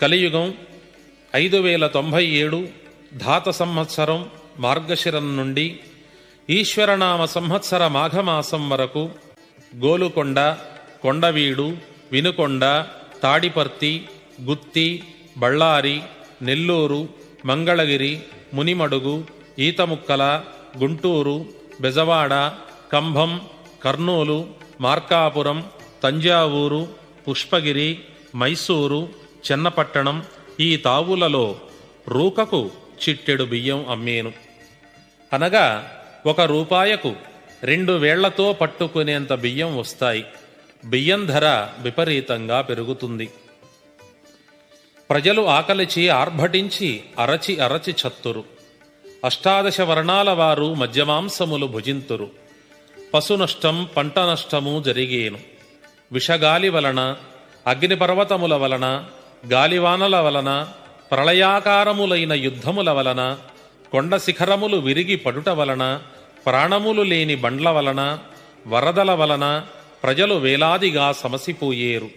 కలియుగం 5097 ధాత సంవత్సరం మార్గశిరం నుండి ఈశ్వరనామ సంవత్సర మాఘమాసం వరకు గోలుకొండ, కొండవీడు, వినుకొండ, తాడిపర్తి, గుత్తి, బళ్ళారి, నెల్లూరు, మంగళగిరి, మునిమడుగు, ఈతముక్కల, గుంటూరు, బెజవాడ, కంభం, కర్నూలు, మార్కాపురం, తంజావూరు, పుష్పగిరి, మైసూరు, చెన్నపట్టణం ఈ తావులలో రూకకు చిట్టెడు బియ్యం అమ్మేను. అనగా 1 రూపాయకు 2 వేళ్లతో పట్టుకునేంత బియ్యం వస్తాయి. బియ్యం ధర విపరీతంగా పెరుగుతుంది. ప్రజలు ఆకలిచి ఆర్భటించి అరచి అరచి చత్తురు. 18 వర్ణాల వారు మద్యమాంసములు భుజింతురు. పశు నష్టం, పంట నష్టము జరిగేను. విషగాలి వలన, అగ్నిపర్వతముల వలన, గాలివానల వలన, ప్రళయాకారములైన యుద్ధముల వలన, కొండ శిఖరములు విరిగి పడుట వలన, ప్రాణములు లేని బండ్ల వలన, వరదల వలన ప్రజలు వేలాదిగా సమసిపోయేరు.